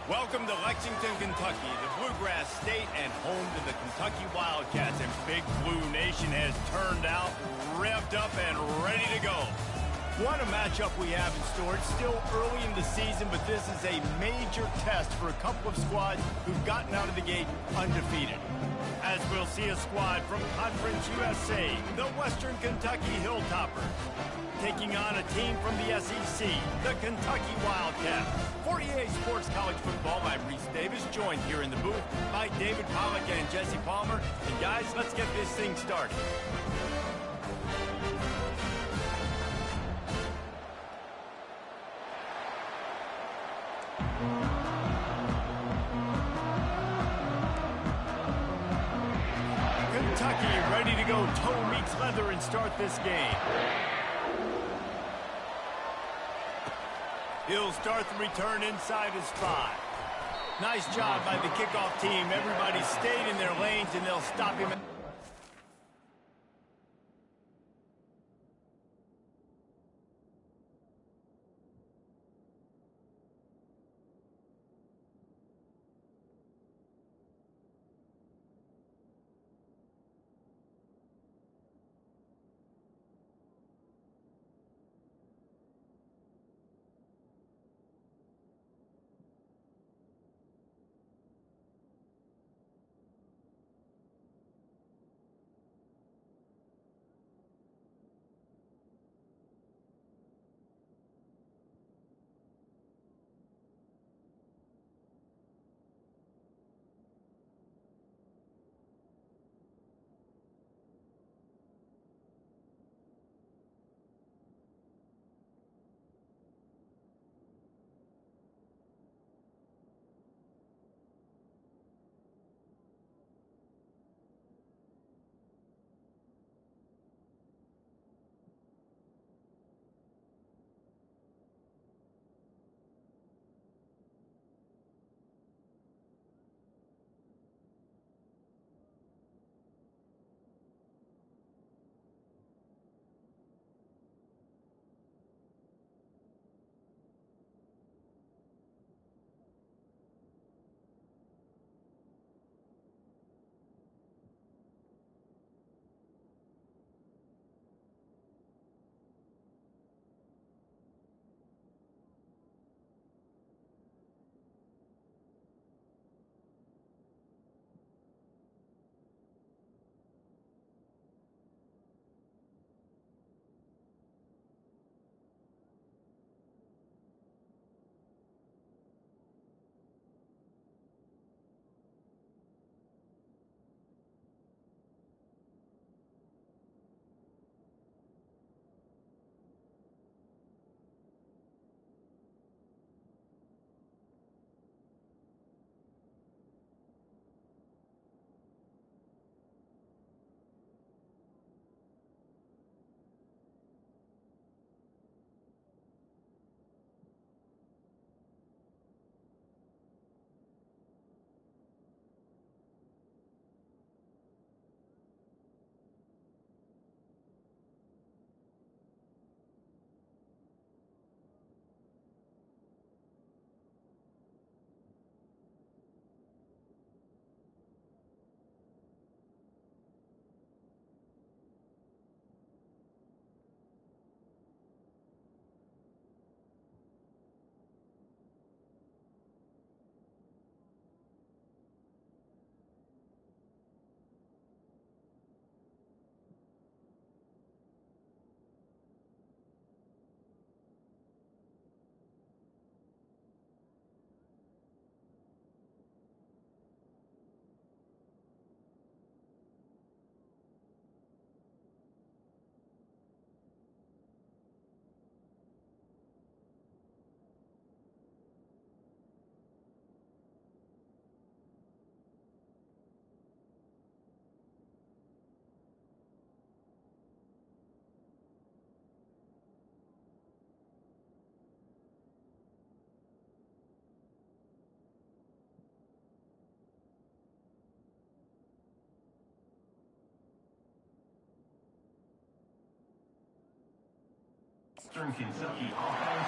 Welcome to Lexington, Kentucky, the Bluegrass State and home to the Kentucky Wildcats. And Big Blue Nation has turned out, revved up, and ready to go. What a matchup we have in store. It's still early in the season, but this is a major test for a couple of squads who've gotten out of the gate undefeated. As we'll see a squad from Conference USA, the Western Kentucky Hilltoppers, taking on a team from the SEC, the Kentucky Wildcats. 48 Sports College Football, I'm Reese Davis, joined here in the booth by David Pollack and Jesse Palmer. And guys, let's get this thing started. Kentucky ready to go toe meets leather and start this game. He'll start the return inside his 5. Nice job by the kickoff team. Everybody stayed in their lanes, and they'll stop him.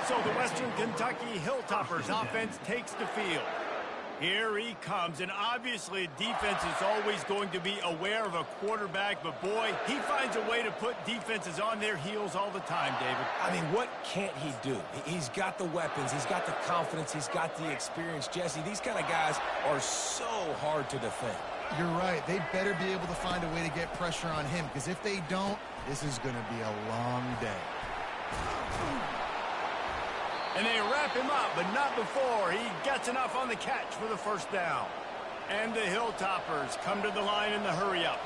So the Western Kentucky Hilltoppers offense takes the field. Here he comes, and obviously defense is always going to be aware of a quarterback, but boy, he finds a way to put defenses on their heels all the time, David. I mean, what can't he do? He's got the weapons, he's got the confidence, he's got the experience. Jesse, these kind of guys are so hard to defend. You're right. They better be able to find a way to get pressure on him, because if they don't, this is going to be a long day. And they wrap him up, but not before he gets enough on the catch for the first down. And the Hilltoppers come to the line in the hurry-up.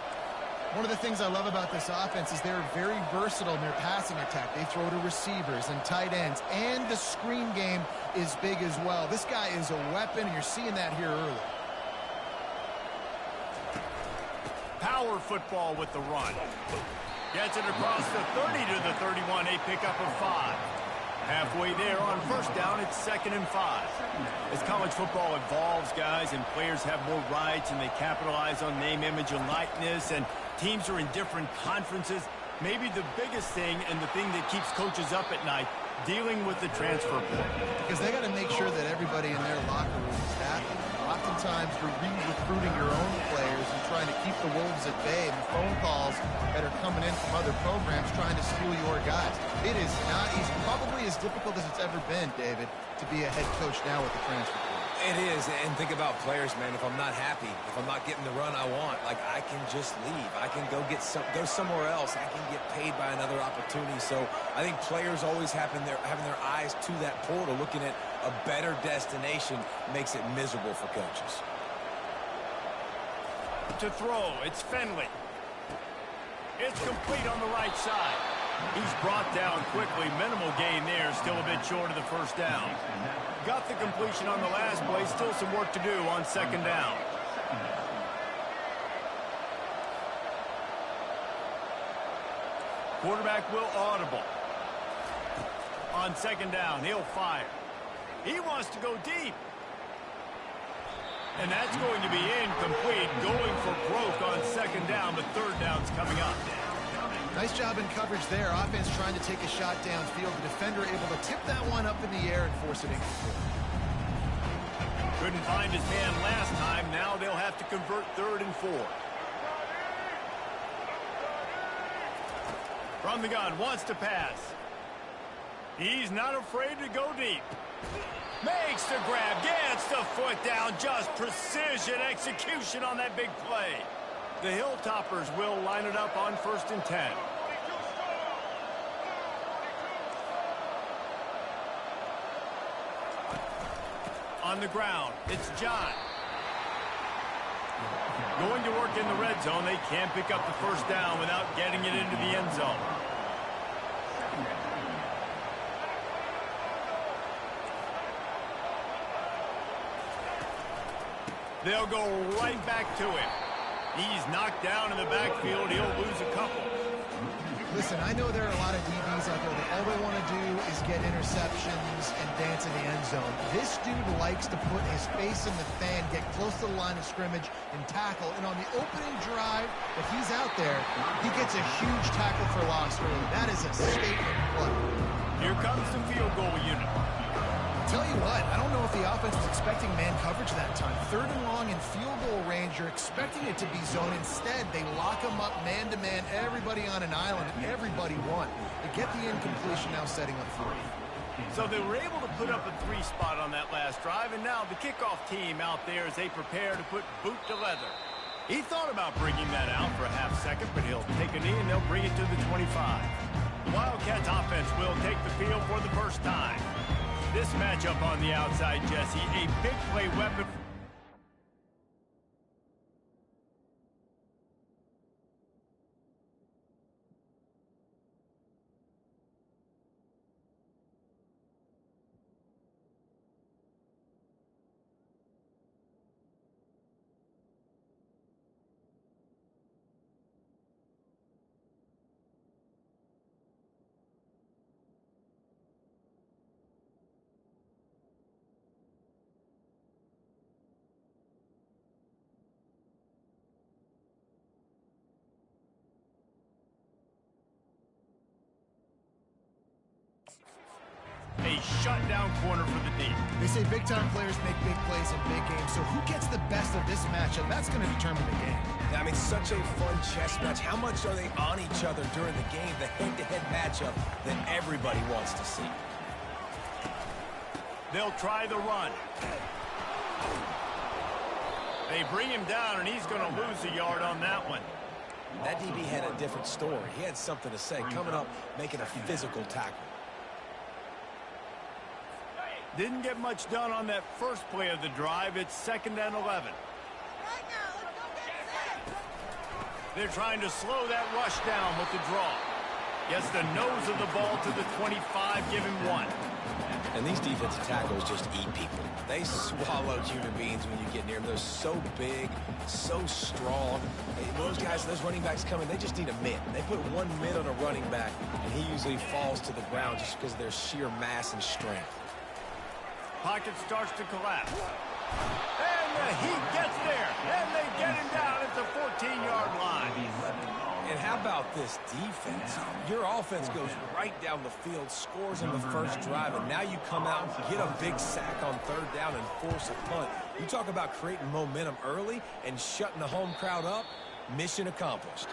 One of the things I love about this offense is they're very versatile in their passing attack. They throw to receivers and tight ends, and the screen game is big as well. This guy is a weapon, and you're seeing that here early. Power football with the run. Gets it across the 30 to the 31, a pickup of 5. Halfway there on first down, it's 2nd and 5. As college football evolves, guys, and players have more rights and they capitalize on name, image, and likeness, and teams are in different conferences, maybe the biggest thing and the thing that keeps coaches up at night, dealing with the transfer portal. Because they got to make sure that everybody in their locker room is happy. Oftentimes, you're re-recruiting your own players and trying to keep the Wolves at bay, and the phone calls that are coming in from other programs trying to steal your guys. It is not easy, probably as difficult as it's ever been, David, to be a head coach now with the transfer portal. It is, and think about players, man. If I'm not happy, if I'm not getting the run I want, like, I can just leave. I can go somewhere else. I can get paid by another opportunity. So I think players always having their eyes to that portal, looking at a better destination, makes it miserable for coaches. To throw, it's Finley. It's complete on the right side. He's brought down quickly. Minimal gain there, still a bit short of the first down. Got the completion on the last play, still some work to do on 2nd down. Quarterback will audible. On 2nd down, he'll fire. He wants to go deep. And that's going to be incomplete, going for broke on 2nd down, but 3rd down's coming up. Nice job in coverage there. Offense trying to take a shot downfield. The defender able to tip that one up in the air and force it incomplete. Couldn't find his man last time. Now they'll have to convert 3rd and 4. From the gun, wants to pass. He's not afraid to go deep. Makes the grab, gets the foot down. Just precision execution on that big play. The Hilltoppers will line it up on 1st and 10. On the ground, it's John. Going to work in the red zone. They can't pick up the first down without getting it into the end zone. They'll go right back to him. He's knocked down in the backfield. He'll lose a couple. Listen, I know there are a lot of DBs out there that all they want to do is get interceptions and dance in the end zone. This dude likes to put his face in the fan, get close to the line of scrimmage, and tackle. And on the opening drive that he's out there, he gets a huge tackle for loss early. That is a statement play. Here comes the field goal unit. Tell you what, I don't know if the offense was expecting man coverage that time. 3rd and long in field goal range, you're expecting it to be zone. Instead, they lock them up man-to-man, everybody on an island, everybody won. They get the incompletion, now setting up 4. So they were able to put up a 3 spot on that last drive, and now the kickoff team out there as they prepare to put boot to leather. He thought about bringing that out for a half second, but he'll take a knee and they'll bring it to the 25. Wildcats offense will take the field for the first time. This matchup on the outside, Jesse, a big play weapon. A shutdown corner for the deep. They say big-time players make big plays in big games So who gets the best of this matchup? That's going to determine the game. I mean, such a fun chess match. How much are they on each other during the game? The head-to-head matchup that everybody wants to see. They'll try the run. They bring him down, and he's going to lose a yard on that one. That DB had a different story. He had something to say, coming up, making a physical tackle. Didn't get much done on that first play of the drive. It's 2nd and 11. They're trying to slow that rush down with the draw. Gets the nose of the ball to the 25, give him 1. And these defensive tackles just eat people. They swallow human beings when you get near them. They're so big, so strong. Those guys, those running backs coming, they just need a mid. They put 1 mid on a running back, and he usually falls to the ground just because of their sheer mass and strength. Pocket starts to collapse. And the heat gets there. And they get him down at the 14-yard line. And how about this defense? Your offense goes right down the field, scores on the first drive, and now you come out and get a big sack on 3rd down and force a punt. You talk about creating momentum early and shutting the home crowd up. Mission accomplished.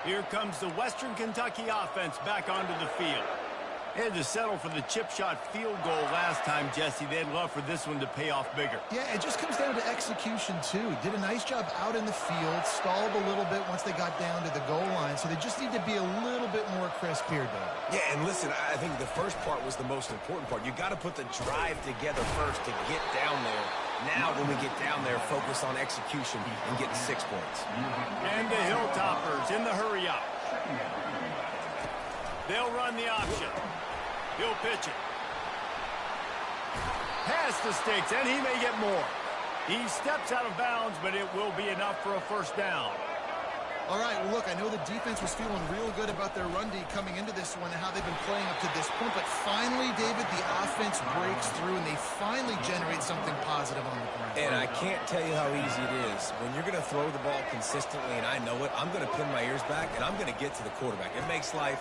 Here comes the Western Kentucky offense back onto the field. They had to settle for the chip shot field goal last time, Jesse. They'd love for this one to pay off bigger. Yeah, it just comes down to execution, too. Did a nice job out in the field, stalled a little bit once they got down to the goal line, so they just need to be a little bit more crisp here, David. Yeah, and listen, I think the first part was the most important part. You got to put the drive together first to get down there. Now, when we get down there, focus on execution and getting 6 points. And the Hilltoppers in the hurry up. They'll run the option. He'll pitch it. Past the sticks, and he may get more. He steps out of bounds, but it will be enough for a first down. All right, well, look, I know the defense was feeling real good about their run D coming into this one and how they've been playing up to this point, but finally, David, the offense breaks through, and they finally generate something positive on the ground. And I can't tell you how easy it is. When you're going to throw the ball consistently, and I know it, I'm going to pin my ears back, and I'm going to get to the quarterback. It makes life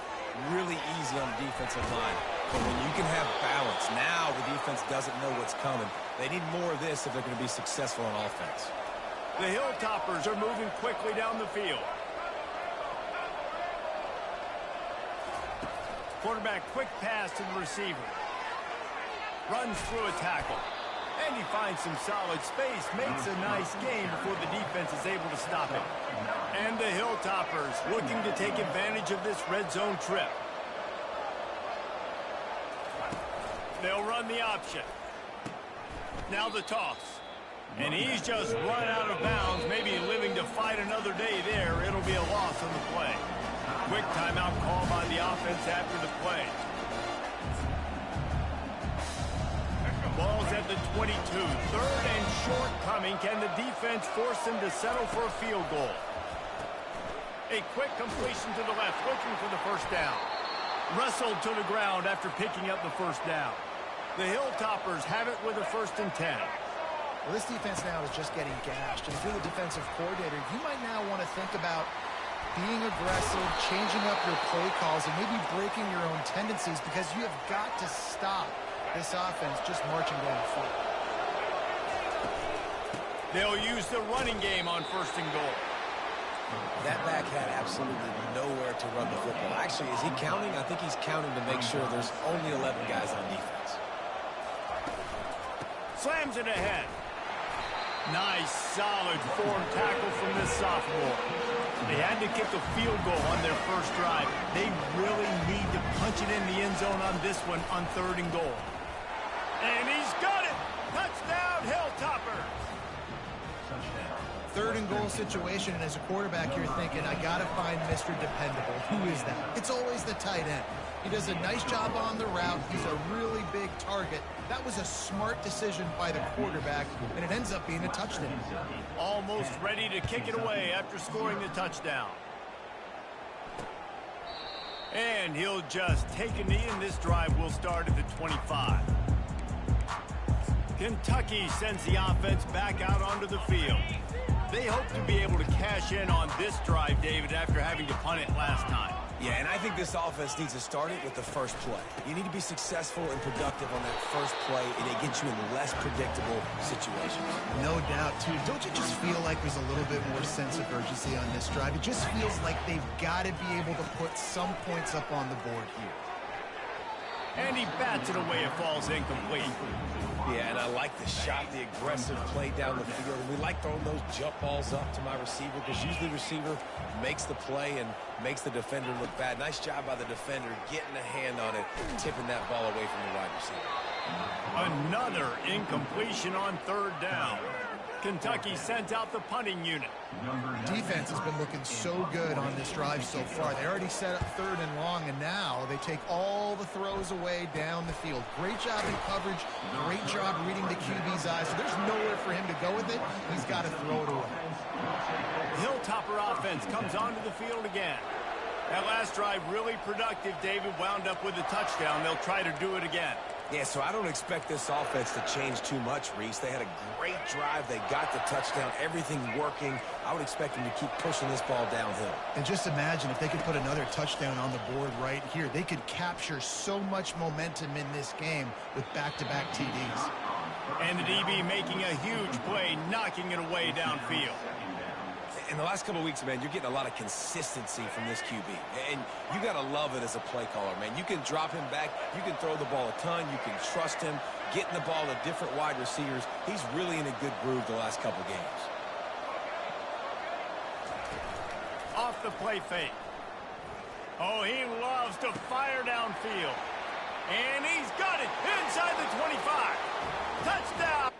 really easy on the defensive line. But when you can have balance, now the defense doesn't know what's coming. They need more of this if they're going to be successful on offense. The Hilltoppers are moving quickly down the field. Quarterback quick pass to the receiver. Runs through a tackle. And he finds some solid space. Makes a nice game before the defense is able to stop him. And the Hilltoppers looking to take advantage of this red zone trip. They'll run the option. Now the toss. And he's just run out of bounds, maybe living to fight another day there. It'll be a loss on the play. Quick timeout call by the offense after the play. Ball's at the 22. 3rd and short coming. Can the defense force them to settle for a field goal? A quick completion to the left, looking for the first down. Wrestled to the ground after picking up the first down. The Hilltoppers have it with a 1st and 10. Well, this defense now is just getting gashed. And if you're the defensive coordinator, you might now want to think about being aggressive, changing up your play calls, and maybe breaking your own tendencies because you have got to stop this offense just marching down the field. They'll use the running game on 1st and goal. That back had absolutely nowhere to run the football. Actually, is he counting? I think he's counting to make sure there's only 11 guys on defense. Slams it ahead. Nice, solid form tackle from this sophomore. They had to kick a field goal on their first drive. They really need to punch it in the end zone on this one on 3rd and goal. And he's got it! Touchdown, Hilltoppers! 3rd and goal situation, and as a quarterback, you're thinking, I got to find Mr. Dependable. Who is that? It's always the tight end. He does a nice job on the route. He's a really big target. That was a smart decision by the quarterback, and it ends up being a touchdown. Almost ready to kick it away after scoring the touchdown. And he'll just take a knee, and this drive will start at the 25. Kentucky sends the offense back out onto the field. They hope to be able to cash in on this drive, David, after having to punt it last time. Yeah, and I think this offense needs to start it with the first play. You need to be successful and productive on that first play, and it gets you in less predictable situations. No doubt, too. Don't you just feel like there's a little bit more sense of urgency on this drive? It just feels like they've got to be able to put some points up on the board here. And he bats it away. It falls incomplete. Yeah, and I like the shot, the aggressive play down the field. And we like throwing those jump balls up to my receiver because usually the receiver makes the play and makes the defender look bad. Nice job by the defender getting a hand on it, tipping that ball away from the wide receiver. Another incompletion on third down. Kentucky sends out the punting unit. Defense has been looking so good on this drive so far. They already set up third and long, and now they take all the throws away down the field. Great job in coverage. Great job reading the QB's eyes. So there's nowhere for him to go with it. He's got to throw it away. Hilltopper offense comes onto the field again. That last drive really productive. David wound up with a touchdown. They'll try to do it again. Yeah, so I don't expect this offense to change too much, Reese. They had a great drive. They got the touchdown. Everything working. I would expect them to keep pushing this ball downhill. And just imagine if they could put another touchdown on the board right here. They could capture so much momentum in this game with back-to-back TDs. And the DB making a huge play, knocking it away downfield. In the last couple of weeks, man, you're getting a lot of consistency from this QB. And you got to love it as a play caller, man. You can drop him back. You can throw the ball a ton. You can trust him. Getting the ball to different wide receivers. He's really in a good groove the last couple games. Off the play fake. Oh, he loves to fire downfield. And he's got it inside the 25. Touchdown.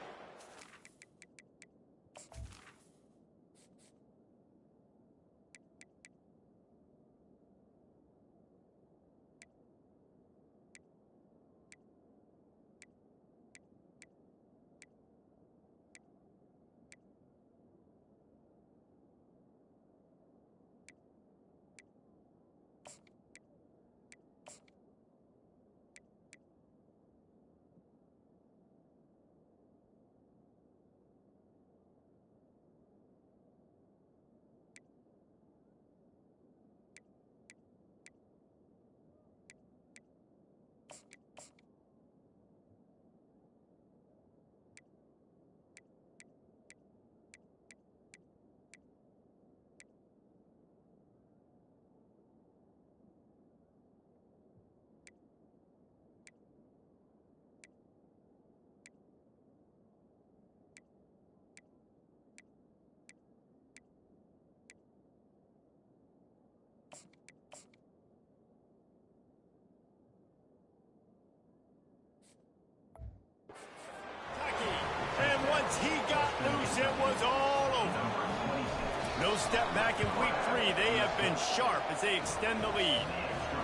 And once he got loose, it was all over. No step back in week 3. They have been sharp as they extend the lead.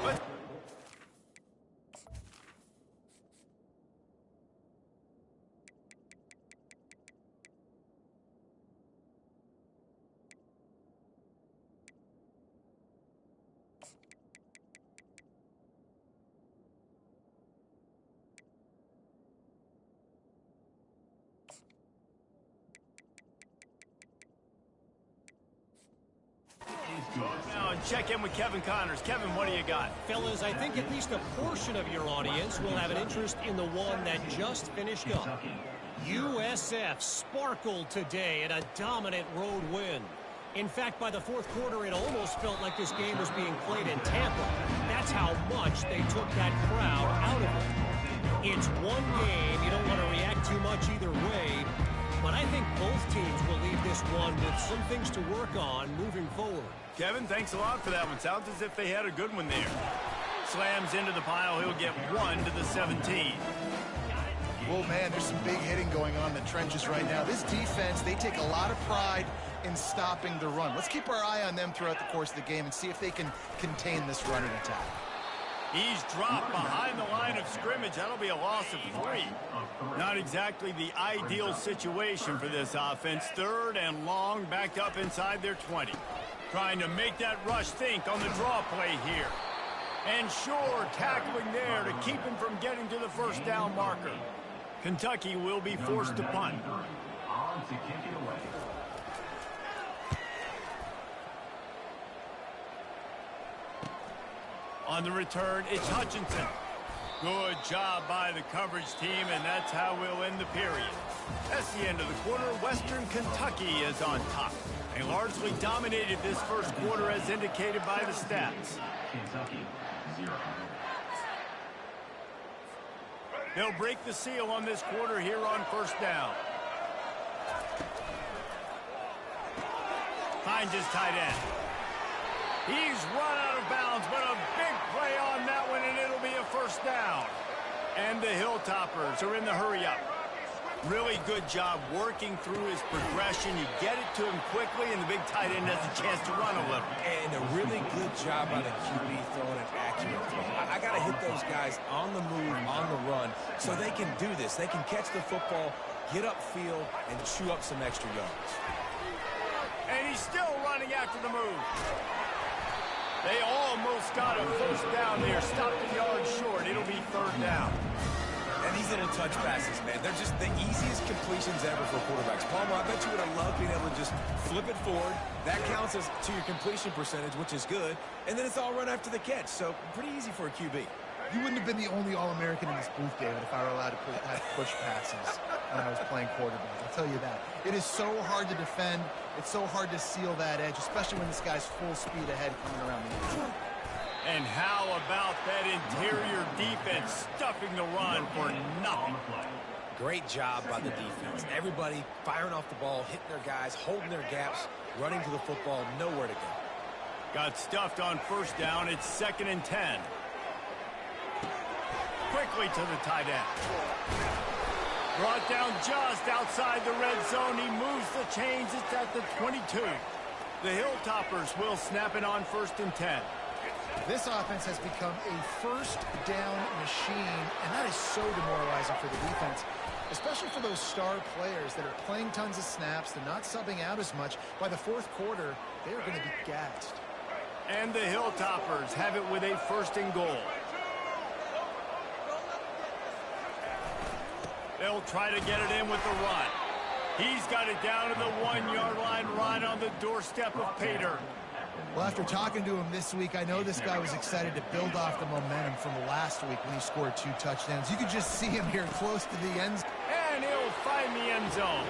But now check in with Kevin Connors. Kevin, what do you got? Fellas, I think at least a portion of your audience will have an interest in the one that just finished up. USF sparkled today in a dominant road win. In fact, by the fourth quarter, it almost felt like this game was being played in Tampa. That's how much they took that crowd out of it. It's one game. You don't want to react too much either way. But I think both teams will leave this one with some things to work on moving forward. Kevin, thanks a lot for that one. Sounds as if they had a good one there. Slams into the pile. He'll get 1 to the 17. Well, man, there's some big hitting going on in the trenches right now. This defense, they take a lot of pride in stopping the run. Let's keep our eye on them throughout the course of the game and see if they can contain this running attack. He's dropped behind the line of scrimmage. That'll be a loss of 3. Not exactly the ideal situation for this offense. Third and long, backed up inside their 20. Trying to make that rush think on the draw play here. And sure, tackling there to keep him from getting to the first down marker. Kentucky will be forced to punt. On the return, it's Hutchinson. Good job by the coverage team, and that's how we'll end the period. That's the end of the quarter. Western Kentucky is on top. They largely dominated this first quarter as indicated by the stats. Kentucky, 0. They'll break the seal on this quarter here on first down. Finds his tight end. He's run out of bounds, but a big play on that one, and it'll be a first down. And the Hilltoppers are in the hurry-up. Really good job working through his progression. You get it to him quickly, and the big tight end has a chance to run a little. And a really good job by the QB throwing an accurate throw. I got to hit those guys on the move, on the run, so they can do this. They can catch the football, get upfield, and chew up some extra yards. And he's still running after the move. They almost got a first down there. Stopped a yard short. It'll be third down. And these little touch passes, man, they're just the easiest completions ever for quarterbacks. Palmer, I bet you would have loved being able to just flip it forward. That counts as to your completion percentage, which is good. And then it's all run after the catch. So pretty easy for a QB. You wouldn't have been the only All-American in this booth, David, if I were allowed to push passes when I was playing quarterback. I'll tell you that. It is so hard to defend. It's so hard to seal that edge, especially when this guy's full speed ahead coming around the edge. And how about that interior defense stuffing the run for nothing? Great job by the defense. Everybody firing off the ball, hitting their guys, holding their gaps, running to the football, nowhere to go. Got stuffed on first down. It's 2nd and 10. Quickly to the tight end. Brought down just outside the red zone. He moves the chains. It's at the 22. The Hilltoppers will snap it on 1st and 10. This offense has become a first down machine, and that is so demoralizing for the defense, especially for those star players that are playing tons of snaps. They're not subbing out as much. By the fourth quarter, they are going to be gassed. And the Hilltoppers have it with a 1st and goal. They'll try to get it in with the run. He's got it down to the 1-yard line right on the doorstep of Pater. Well, after talking to him this week, I know this guy was excited to build off the momentum from last week when he scored 2 touchdowns. You could just see him here close to the end zone. And he'll find the end zone.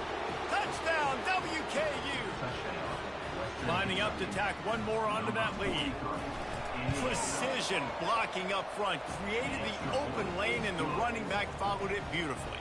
Touchdown, WKU. Lining up to tack one more onto that lead. Precision blocking up front. Created the open lane, and the running back followed it beautifully.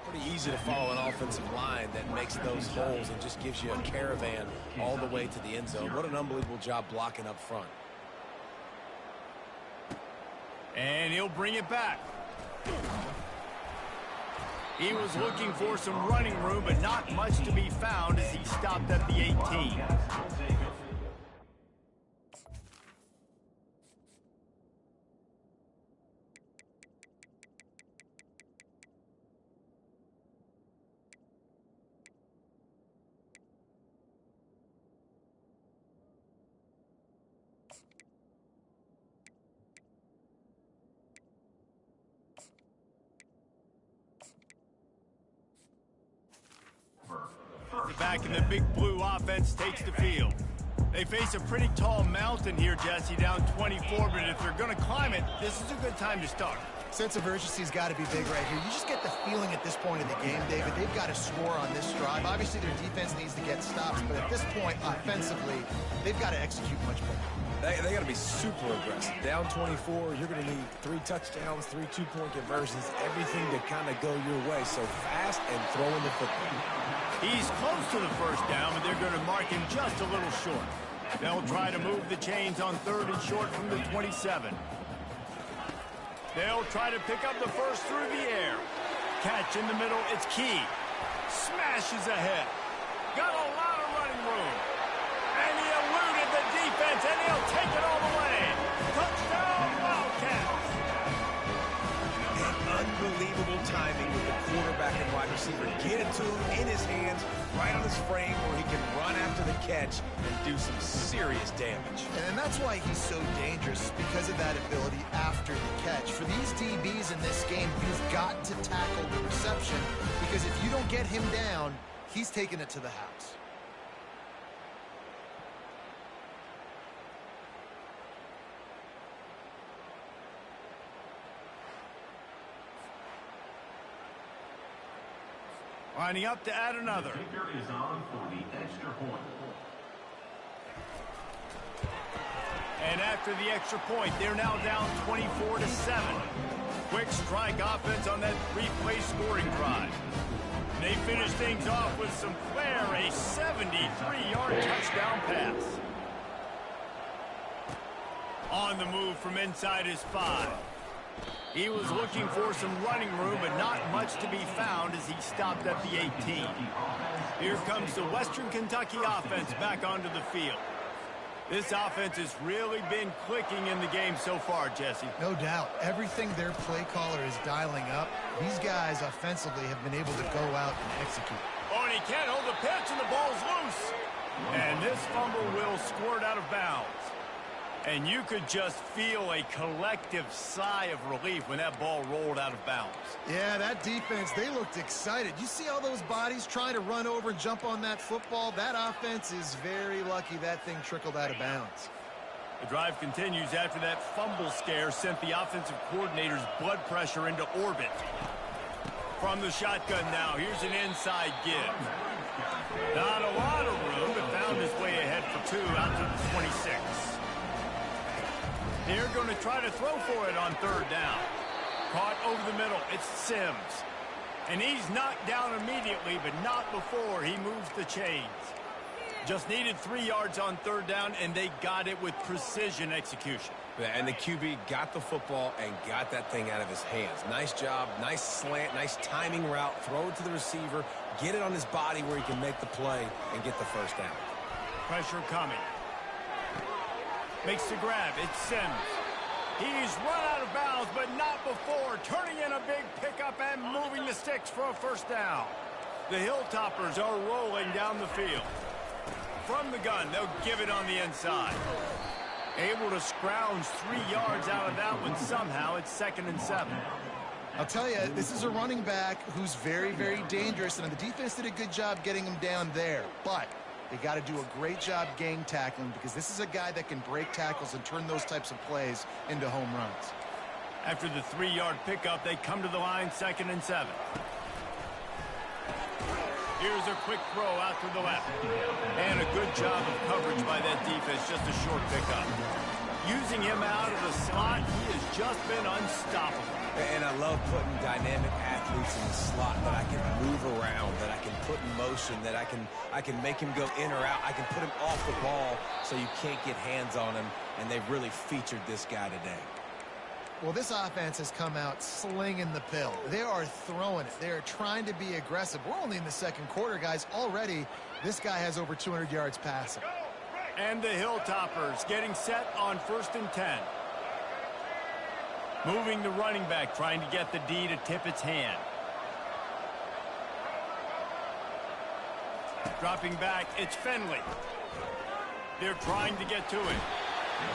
Pretty easy to follow an offensive line that makes those holes and just gives you a caravan all the way to the end zone. What an unbelievable job blocking up front. And he'll bring it back. He was looking for some running room, but not much to be found as he stopped at the 18. Back in the big blue offense takes the field. They face a pretty tall mountain here, Jesse, down 24, but if they're going to climb it, this is a good time to start. Sense of urgency's got to be big right here. You just get the feeling at this point of the game, David, they've got to score on this drive. Obviously, their defense needs to get stops, but at this point, offensively, they've got to execute much better. They got to be super aggressive. Down 24, you're going to need 3 touchdowns, 3 two-point conversions, everything to kind of go your way. So fast and throwing the football. He's close to the first down, but they're going to mark him just a little short. They'll try to move the chains on 3rd and short from the 27. They'll try to pick up the first through the air. Catch in the middle, it's key. Smashes ahead. Got a lot of running room. And he eluded the defense, and he'll take it all the way. Touchdown, Wildcats. And unbelievable timing with the quarterback and wide receiver. Get it to him in his hands, right on his frame where he can run after the catch and do some serious damage. And that's why he's so dangerous, because of that ability after the catch. For these DBs in this game, you've got to tackle the reception, because if you don't get him down, he's taking it to the house. Lining up to add another. Kicker is on for the extra point. And after the extra point, they're now down 24-7. Quick strike offense on that 3-play scoring drive. They finish things off with some flair, a 73-yard touchdown pass. On the move from inside his 5. He was looking for some running room, but not much to be found as he stopped at the 18. Here comes the Western Kentucky offense back onto the field. This offense has really been clicking in the game so far, Jesse. No doubt. Everything their play caller is dialing up, these guys offensively have been able to go out and execute. Oh, and he can't hold the pitch, and the ball's loose. And this fumble will squirt out of bounds. And you could just feel a collective sigh of relief when that ball rolled out of bounds. Yeah, that defense, they looked excited. You see all those bodies trying to run over and jump on that football? That offense is very lucky that thing trickled out of bounds. The drive continues after that fumble scare sent the offensive coordinator's blood pressure into orbit. From the shotgun now, here's an inside give. Not a lot of room, but found his way ahead for 2 out to the 26. They're going to try to throw for it on 3rd down. Caught over the middle. It's Sims. And he's knocked down immediately, but not before he moves the chains. Just needed 3 yards on 3rd down, and they got it with precision execution. Yeah, and the QB got the football and got that thing out of his hands. Nice job, nice slant, nice timing route. Throw it to the receiver, get it on his body where he can make the play and get the first down. Pressure coming. Makes the grab. It's Sims. He's run out of bounds, but not before. Turning in a big pickup and moving the sticks for a first down. The Hilltoppers are rolling down the field. From the gun, they'll give it on the inside. Able to scrounge 3 yards out of that one somehow. It's 2nd and 7. I'll tell you, this is a running back who's very, very dangerous, and the defense did a good job getting him down there. But they got to do a great job gang tackling, because this is a guy that can break tackles and turn those types of plays into home runs. After the 3-yard pickup, they come to the line, 2nd and 7. Here's a quick throw out to the left. And a good job of coverage by that defense, just a short pickup. Using him out of the slot, he has just been unstoppable. And I love putting dynamic athletes in the slot that I can move around, that I can put in motion, that I can make him go in or out. I can put him off the ball so you can't get hands on him, and they've really featured this guy today. Well, this offense has come out slinging the pill. They are throwing it. They are trying to be aggressive. We're only in the 2nd quarter, guys. Already, this guy has over 200 yards passing. And the Hilltoppers getting set on 1st and 10. Moving the running back, trying to get the D to tip its hand. Dropping back, it's Finley. They're trying to get to it.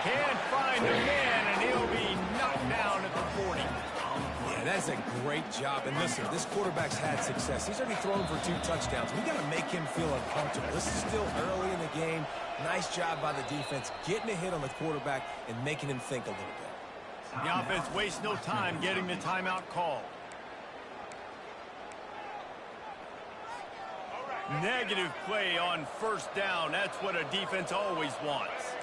Can't find the man, and he'll be knocked down at the 40. Yeah, that's a great job. And listen, this quarterback's had success. He's already thrown for 2 touchdowns. We got to make him feel uncomfortable. This is still early in the game. Nice job by the defense, getting a hit on the quarterback and making him think a little bit. The offense wastes no time getting the timeout call. Negative play on first down. That's what a defense always wants.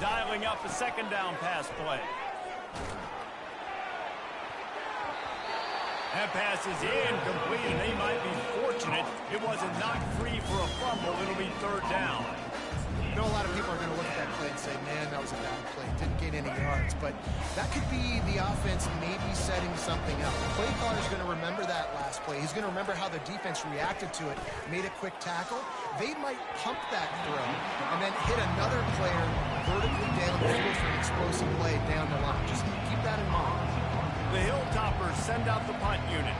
Dialing up a second down pass play. That pass is incomplete, and they might be fortunate it wasn't knocked free for a fumble. It'll be third down. I know a lot of people are going to look at that play and say, man, that was a bad play. Didn't gain any yards. But that could be the offense maybe setting something up. The play caller is going to remember that last play. He's going to remember how the defense reacted to it, made a quick tackle. They might pump that throw and then hit another player vertically down the field for an explosive play down the line. Just keep that in mind. The Hilltoppers send out the punt unit.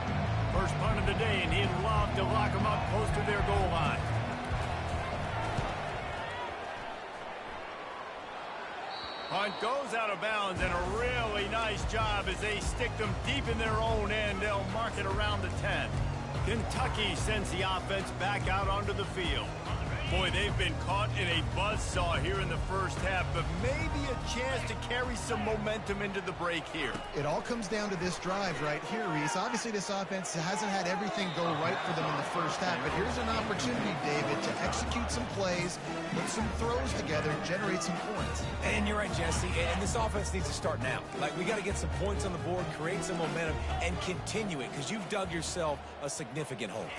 First punt of the day, and he'd love to lock them up close to their goal line. Punt goes out of bounds, and a really nice job as they stick them deep in their own end. They'll mark it around the 10. Kentucky sends the offense back out onto the field. Boy, they've been caught in a buzzsaw here in the first half, but maybe a chance to carry some momentum into the break here. It all comes down to this drive right here, Reese. Obviously, this offense hasn't had everything go right for them in the first half, but here's an opportunity, David, to execute some plays, put some throws together, generate some points. And you're right, Jesse, and this offense needs to start now. Like, we got to get some points on the board, create some momentum, and continue it, because you've dug yourself a significant hole.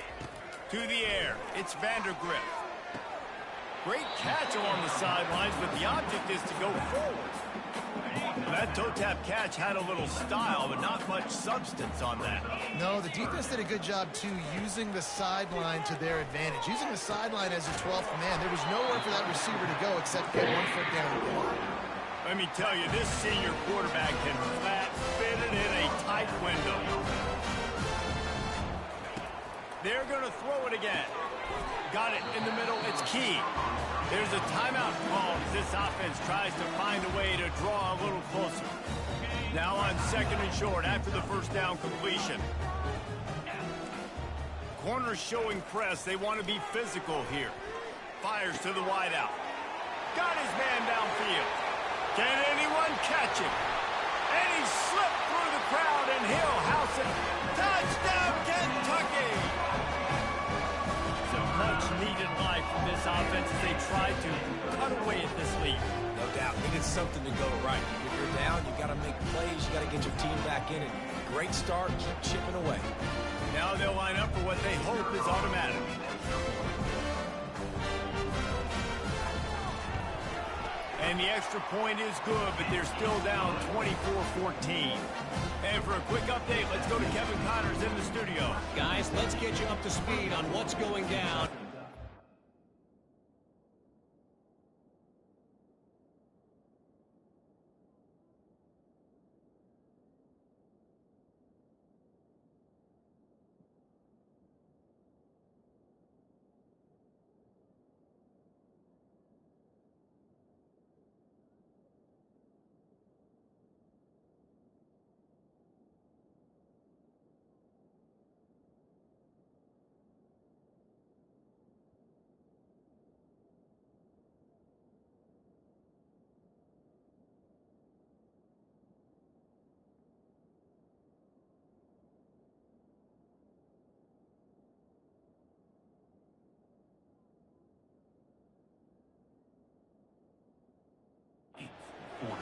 To the air, it's Vandergrift. Great catch along the sidelines, but the object is to go forward. That toe-tap catch had a little style, but not much substance on that. No, the defense did a good job, too, using the sideline to their advantage. Using the sideline as a 12th man, there was nowhere for that receiver to go except get 1 foot down the field. Let me tell you, this senior quarterback can flat fit it in a tight window. They're going to throw it again. Got it in the middle. It's key. There's a timeout call as this offense tries to find a way to draw a little closer. Now on second and short after the first down completion. Corners showing press. They want to be physical here. Fires to the wideout. Got his man downfield. Can anyone catch him? And he slipped through the crowd, and he'll house it. Touchdown, Kentucky! Much-needed life from this offense as they try to cut away at this lead. No doubt. Needed something to go right. If you're down, you got to make plays. You got to get your team back in. And great start. Keep chipping away. Now they'll line up for what they hope is automatic. And the extra point is good, but they're still down 24-14. And for a quick update, let's go to Kevin Connors in the studio. Guys, let's get you up to speed on what's going down.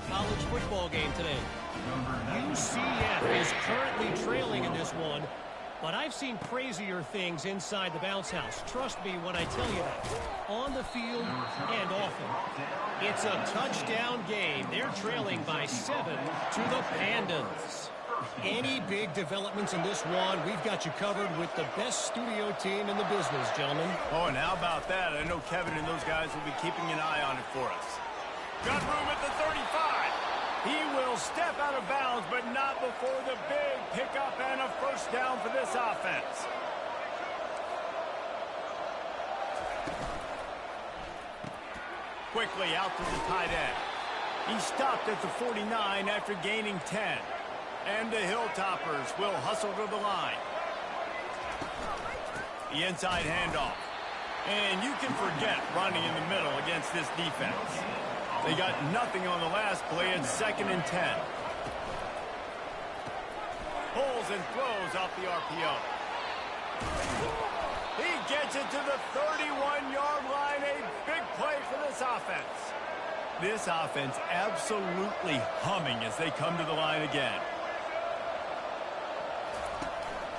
College football game today. UCF is currently trailing in this one, but I've seen crazier things inside the bounce house. Trust me when I tell you that. On the field and often. It's a touchdown game. They're trailing by 7 to the Pandas. Any big developments in this one, we've got you covered with the best studio team in the business, gentlemen. Oh, and how about that? I know Kevin and those guys will be keeping an eye on it for us. Got room at the 35. He will step out of bounds, but not before the big pickup and a first down for this offense. Quickly out to the tight end. He stopped at the 49 after gaining 10. And the Hilltoppers will hustle to the line. The inside handoff. And you can forget running in the middle against this defense. They got nothing on the last play. It's 2nd and 10. Pulls and throws off the RPO. He gets it to the 31-yard line. A big play for this offense. This offense absolutely humming as they come to the line again.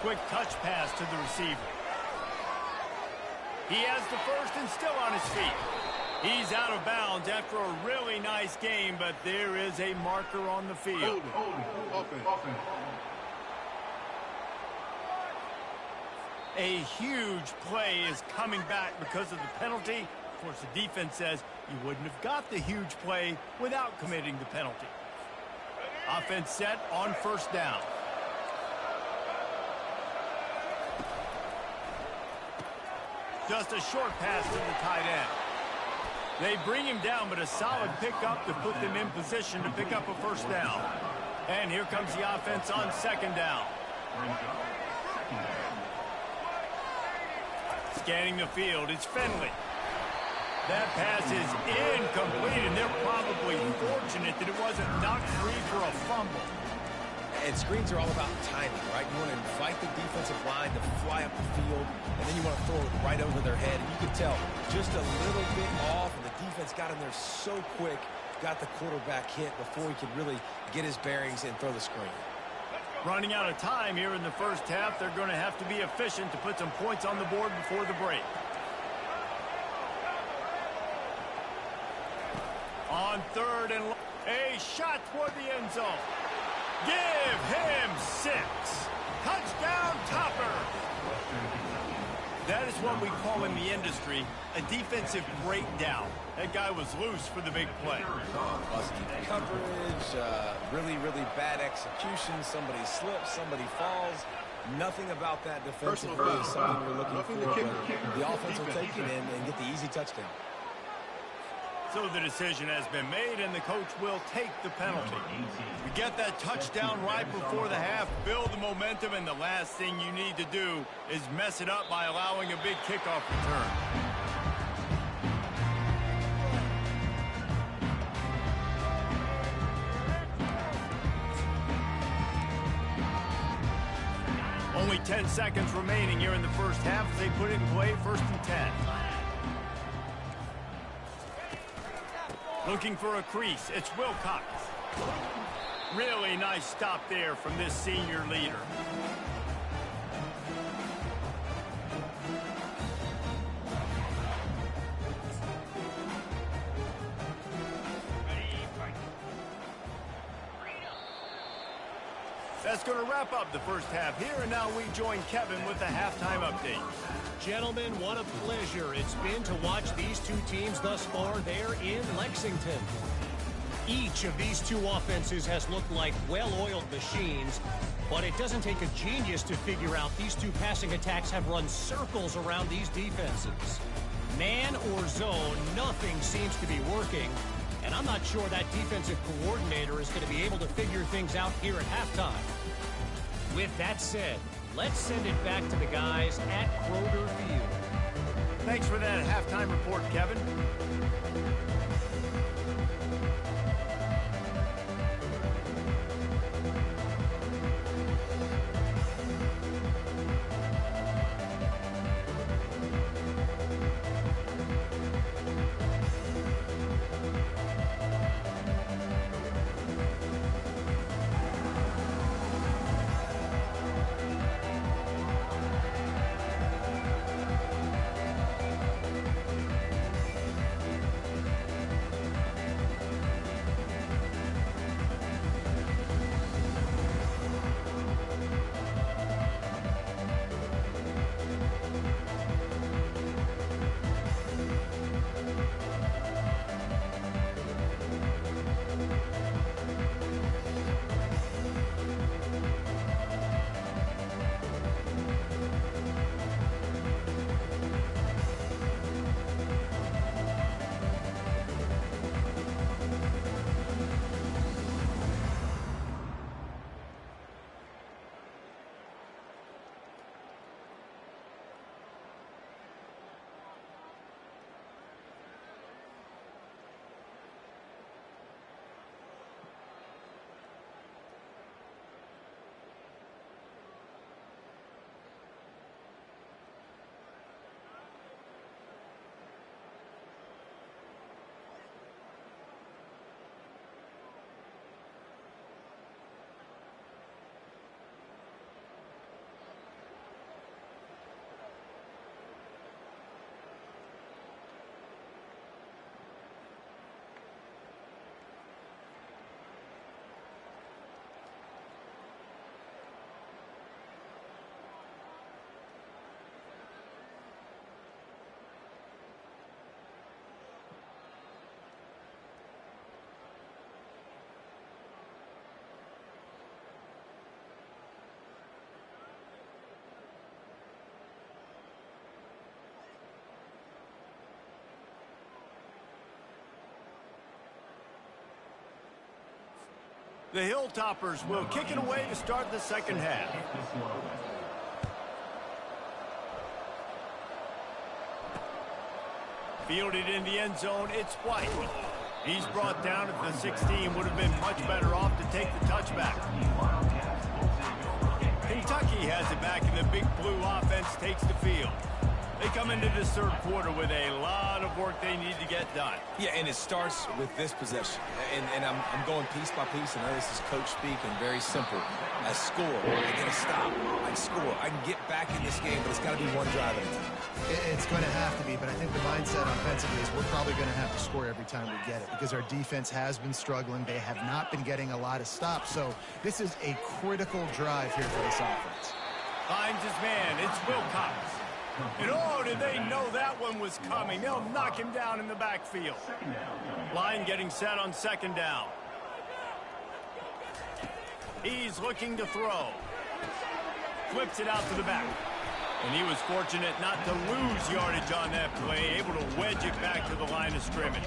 Quick touch pass to the receiver. He has the first and still on his feet. He's out of bounds after a really nice game, but there is a marker on the field. A huge play is coming back because of the penalty. Of course, the defense says you wouldn't have got the huge play without committing the penalty. Offense set on 1st down. Just a short pass to the tight end. They bring him down, but a solid pickup to put them in position to pick up a 1st down. And here comes the offense on 2nd down. Scanning the field, it's Finley. That pass is incomplete, and they're probably fortunate that it wasn't knocked free for a fumble. And screens are all about timing, right? You want to invite the defensive line to fly up the field, and then you want to throw it right over their head. And you can tell just a little bit off, and the defense got in there so quick, got the quarterback hit before he could really get his bearings and throw the screen. Running out of time here in the 1st half, they're going to have to be efficient to put some points on the board before the break. On 3rd and a shot toward the end zone. Give him 6. Touchdown, Topper. That is what we call in the industry a defensive breakdown. That guy was loose for the big play. Busted coverage, really bad execution. Somebody slips, somebody falls. Nothing about that defensively is something we're looking for. But the offense will take it in and get the easy touchdown. So the decision has been made, and the coach will take the penalty. You get that touchdown right before the half, build the momentum, and the last thing you need to do is mess it up by allowing a big kickoff return. Only 10 seconds remaining here in the 1st half as they put it in play, 1st and 10. Looking for a crease, it's Wilcox. Really nice stop there from this senior leader. That's going to wrap up the 1st half here, and now we join Kevin with the halftime update. Gentlemen, what a pleasure it's been to watch these two teams thus far there in Lexington. Each of these two offenses has looked like well-oiled machines, but it doesn't take a genius to figure out these two passing attacks have run circles around these defenses. Man or zone, nothing seems to be working, and I'm not sure that defensive coordinator is going to be able to figure things out here at halftime. With that said, let's send it back to the guys at Kroger Field. Thanks for that halftime report, Kevin. The Hilltoppers will kick it away to start the second half. Fielded in the end zone, it's White. He's brought down at the 16. Would have been much better off to take the touchback. Kentucky has it back, and the Big Blue offense takes the field. They come into this third quarter with a lot of work they need to get done. Yeah, and it starts with this possession. And I'm going piece by piece, and this is coach speak, and very simple. I score, I get a stop, I score. I can get back in this game, but it's got to be one drive at a time. It's going to have to be, but I think the mindset offensively is we're probably going to have to score every time we get it because our defense has been struggling. They have not been getting a lot of stops, so this is a critical drive here for this offense. Finds his man. It's Wilcox. And oh, did they know that one was coming? They'll knock him down in the backfield. Line getting set on second down. He's looking to throw. Flips it out to the back. And he was fortunate not to lose yardage on that play, able to wedge it back to the line of scrimmage.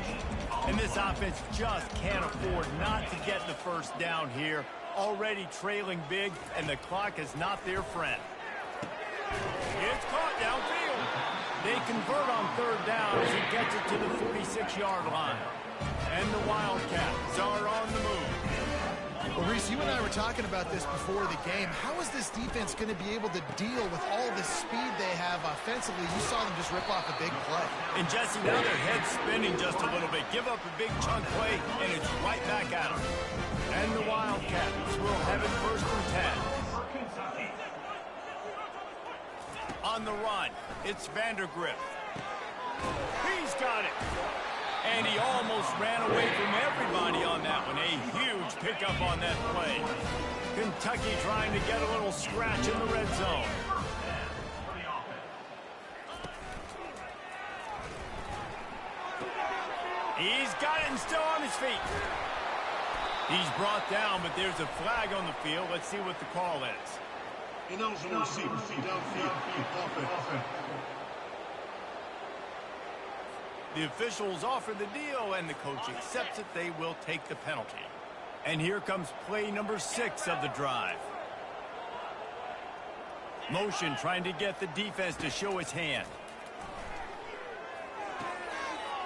And this offense just can't afford not to get the first down here. Already trailing big, and the clock is not their friend. It's caught downfield. They convert on third down as he gets it to the 46-yard line. And the Wildcats are on the move. Well, Reese, you and I were talking about this before the game. How is this defense going to be able to deal with all the speed they have offensively? You saw them just rip off a big play. And Jesse, now their head's spinning just a little bit. Give up a big chunk play, and it's right back at them. And the Wildcats will have it first and 10. On the run, it's Vandergrift. He's got it. And he almost ran away from everybody on that one. A huge pickup on that play. Kentucky trying to get a little scratch in the red zone. He's got it and still on his feet. He's brought down, but there's a flag on the field. Let's see what the call is. The officials offer the deal, and the coach accepts it. They will take the penalty. And here comes play number 6 of the drive. Motion trying to get the defense to show its hand.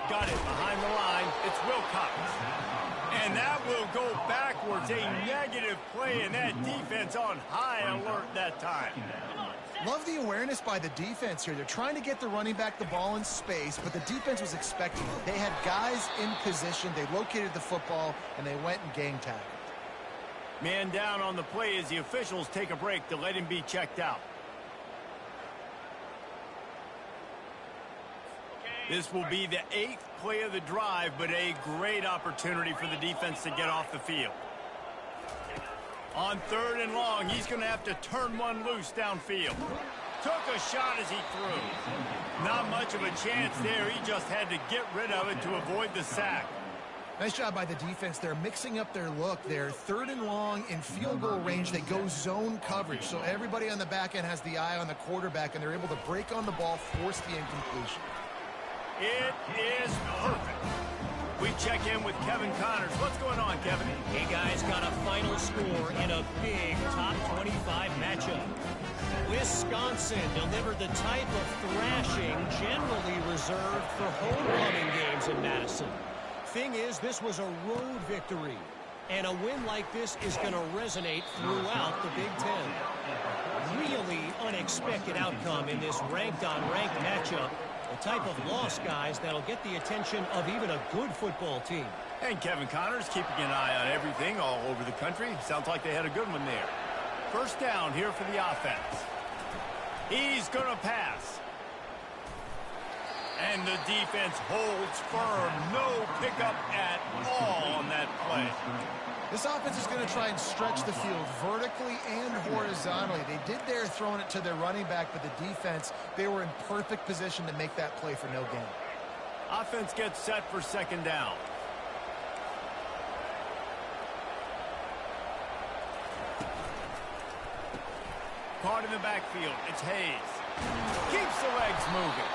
Got it behind the line. It's Wilcox. And that will go backwards. A negative play, and that defense on high alert that time. Love the awareness by the defense here. They're trying to get the running back the ball in space, but the defense was expecting it. They had guys in position. They located the football, and they went and gang tackled. Man down on the play as the officials take a break to let him be checked out. This will be the 8th play of the drive, but a great opportunity for the defense to get off the field. On third and long, he's going to have to turn one loose downfield. Took a shot as he threw. Not much of a chance there. He just had to get rid of it to avoid the sack. Nice job by the defense. They're mixing up their look. They're third and long in field goal range. They go zone coverage. So everybody on the back end has the eye on the quarterback, and they're able to break on the ball, force the incompletion. It is perfect. We check in with Kevin Connors. What's going on, Kevin? Hey, guys, got a final score in a big top 25 matchup. Wisconsin delivered the type of thrashing generally reserved for homecoming games in Madison. Thing is, this was a road victory, and a win like this is going to resonate throughout the Big Ten. Really unexpected outcome in this ranked-on-ranked matchup. The type of loss, guys, that'll get the attention of even a good football team. And Kevin Connors keeping an eye on everything all over the country. Sounds like they had a good one there. First down here for the offense. He's going to pass. And the defense holds firm. No pickup at all on that play. This offense is going to try and stretch the field vertically and horizontally. They did there throwing it to their running back, but the defense, they were in perfect position to make that play for no gain. Offense gets set for second down. Caught in the backfield. It's Hayes. Keeps the legs moving.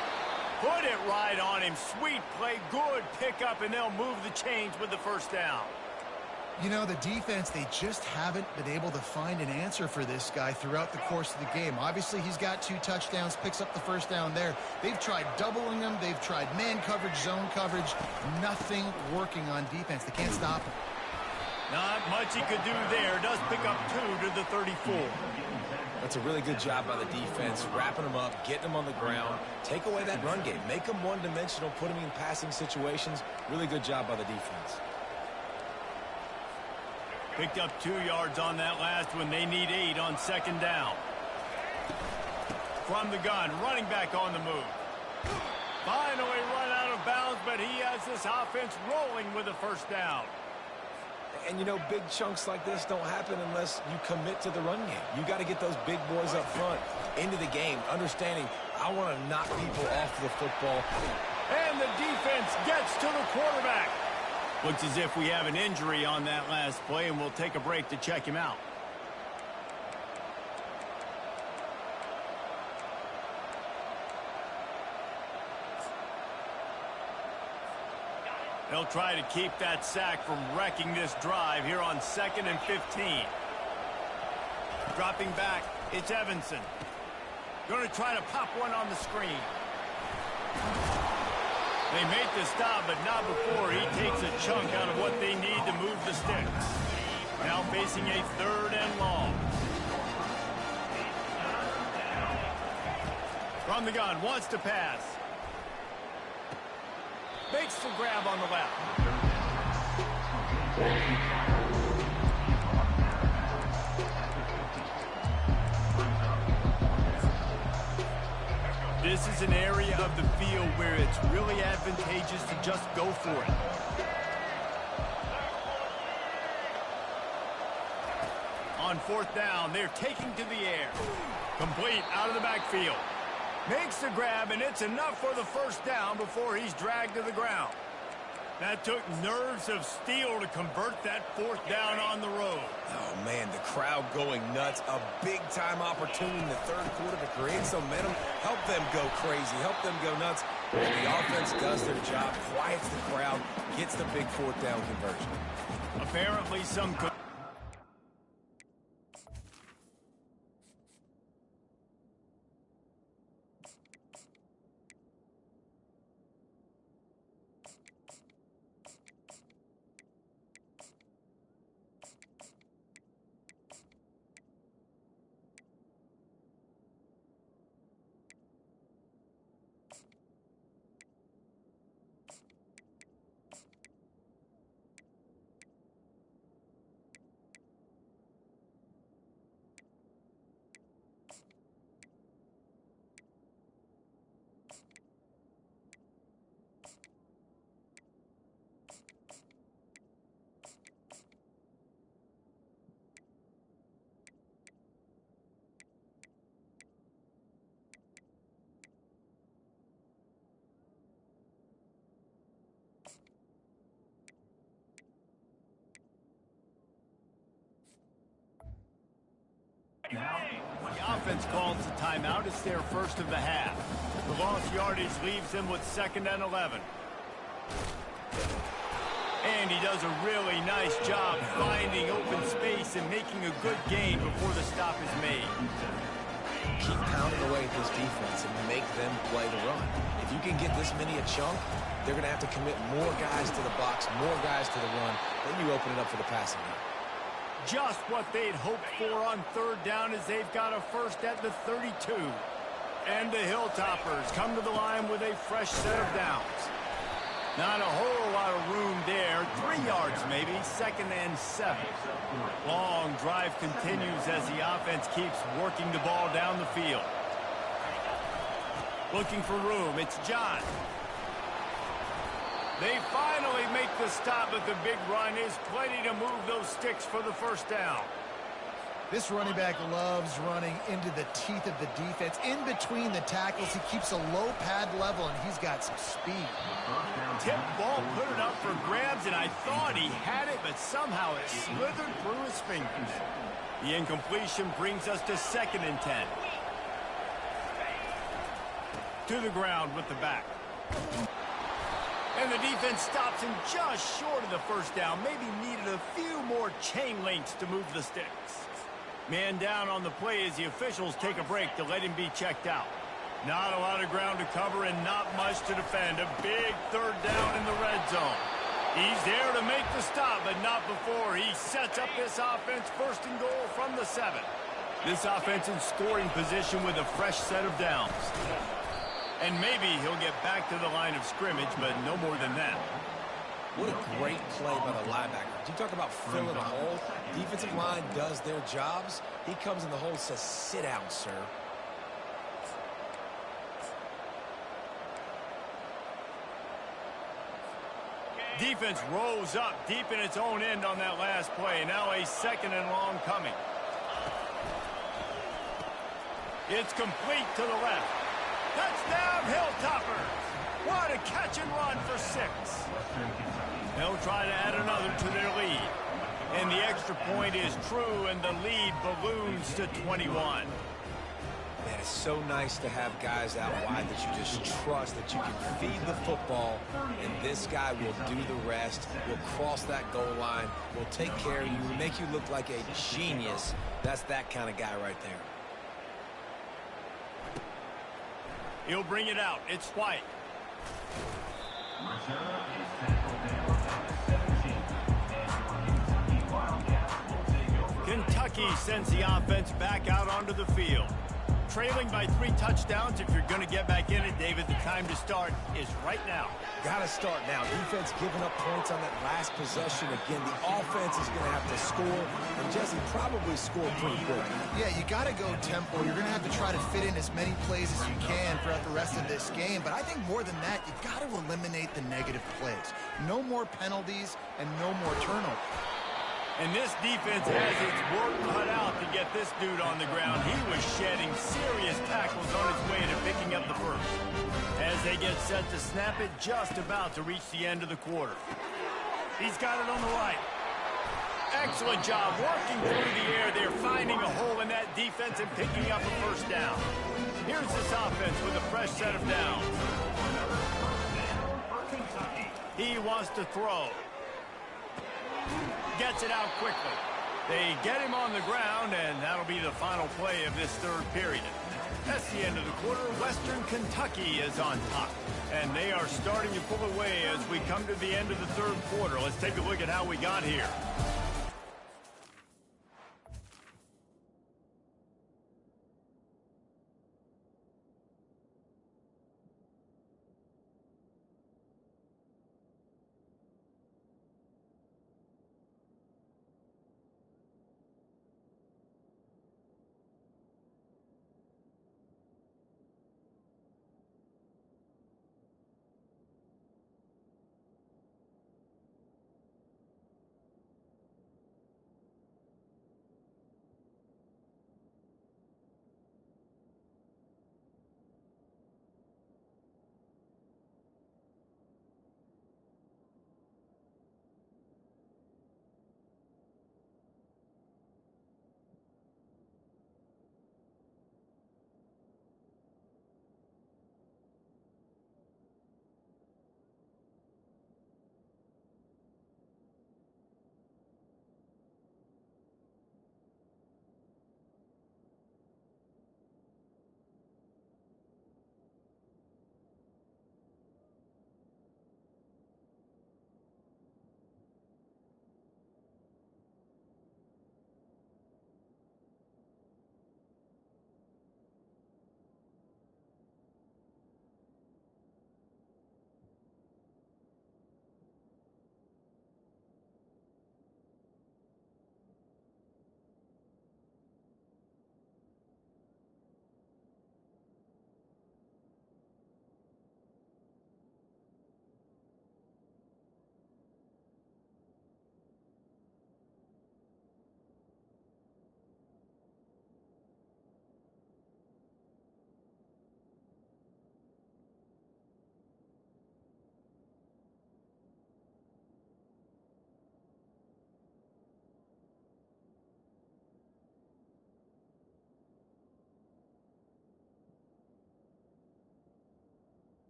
Put it right on him. Sweet play. Good pickup, and they'll move the chains with the first down. You know, the defense, they just haven't been able to find an answer for this guy throughout the course of the game. Obviously, he's got 2 touchdowns, picks up the first down there. They've tried doubling him. They've tried man coverage, zone coverage. Nothing working on defense. They can't stop him. Not much he could do there. Does pick up 2 to the 34. That's a really good job by the defense, wrapping them up, getting them on the ground. Take away that run game. Make them one-dimensional, put them in passing situations. Really good job by the defense. Picked up 2 yards on that last one. They need 8 on second down. From the gun, running back on the move. Finally run out of bounds, but he has this offense rolling with a first down. And, you know, big chunks like this don't happen unless you commit to the run game. You got to get those big boys up front into the game, understanding I want to knock people off the football. And the defense gets to the quarterback. Looks as if we have an injury on that last play, and we'll take a break to check him out. They'll try to keep that sack from wrecking this drive here on 2nd and 15. Dropping back, it's Evanson. Going to try to pop one on the screen. They make the stop, but not before he takes a chunk out of what they need to move the sticks. Now facing a 3rd and long. From the gun, wants to pass. Makes the grab on the left. This is an area of the field where it's really advantageous to just go for it. On 4th down, they're taking to the air. Complete out of the backfield. Makes the grab, and it's enough for the first down before he's dragged to the ground. That took nerves of steel to convert that 4th down on the road. Oh, man, the crowd going nuts. A big-time opportunity in the 3rd quarter to create some momentum. Help them go crazy. Help them go nuts. And the offense does their job, quiets the crowd, gets the big 4th down conversion. Apparently some... The offense calls the timeout. It's their first of the half. The lost yardage leaves them with 2nd and 11. And he does a really nice job finding open space and making a good gain before the stop is made. Keep pounding away at this defense and make them play the run. If you can get this many a chunk, they're going to have to commit more guys to the box, more guys to the run. Then you open it up for the passing game. Just what they'd hoped for on 3rd down as they've got a first at the 32. And the Hilltoppers come to the line with a fresh set of downs. Not a whole lot of room there. 3 yards maybe, 2nd and 7. Long drive continues as the offense keeps working the ball down the field. Looking for room, it's John. They finally make the stop, but the big run is plenty to move those sticks for the first down. This running back loves running into the teeth of the defense. In between the tackles, he keeps a low pad level, and he's got some speed. Tip ball, put it up for grabs, and I thought he had it, but somehow it slithered through his fingers. The incompletion brings us to 2nd and 10. To the ground with the back. And the defense stops him just short of the first down. Maybe needed a few more chain links to move the sticks. Man down on the play as the officials take a break to let him be checked out. Not a lot of ground to cover and not much to defend. A big third down in the red zone. He's there to make the stop, but not before he sets up this offense first and goal from the 7. This offense in scoring position with a fresh set of downs. And maybe he'll get back to the line of scrimmage, but no more than that. What a great play by the linebacker. You talk about filling a hole. Defensive line does their jobs. He comes in the hole and says, sit down, sir. Defense rose up deep in its own end on that last play. Now a second and long coming. It's complete to the left. Touchdown, Hilltoppers. What a catch and run for 6. They'll try to add another to their lead. And the extra point is true, and the lead balloons to 21. Man, it's so nice to have guys out wide that you just trust that you can feed the football, and this guy will do the rest, will cross that goal line, will take care of you, will make you look like a genius. That's that kind of guy right there. He'll bring it out. It's White. Kentucky sends the offense back out onto the field. Trailing by 3 touchdowns. If you're going to get back in it, David, the time to start is right now. Got to start now. Defense giving up points on that last possession. Again, the offense is going to have to score, and Jesse probably score pretty quick. Yeah, you got to go tempo. You're going to have to try to fit in as many plays as you can throughout the rest of this game. But I think more than that, you've got to eliminate the negative plays. No more penalties and no more turnovers. And this defense has its work cut out to get this dude on the ground. He was shedding serious tackles on his way to picking up the first. As they get set to snap it, just about to reach the end of the quarter. He's got it on the right. Excellent job working through the air. They're finding a hole in that defense and picking up a first down. Here's this offense with a fresh set of downs. He wants to throw. Gets it out quickly. They get him on the ground, and that'll be the final play of this third period. That's the end of the quarter. Western Kentucky is on top, and they are starting to pull away as we come to the end of the third quarter. Let's take a look at how we got here.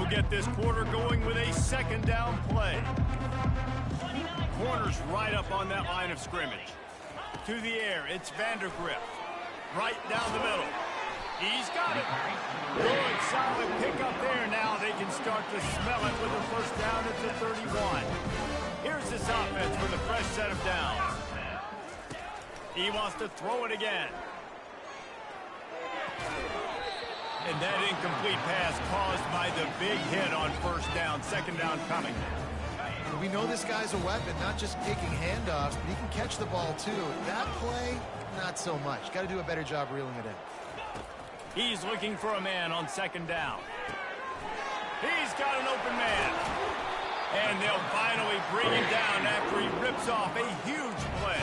get this quarter going with a second down play. Corner's right up on that line of scrimmage. To the air, it's Vandergrift. Right down the middle. He's got it. Good, solid pickup there. Now they can start to smell it with a first down at the 31. Here's this offense with a fresh set of downs. He wants to throw it again. And that incomplete pass caused by the big hit on first down. Second down coming. We know this guy's a weapon, not just taking handoffs, but he can catch the ball too. That play, not so much. Got to do a better job reeling it in. He's looking for a man on second down. He's got an open man. And they'll finally bring him down after he rips off a huge play.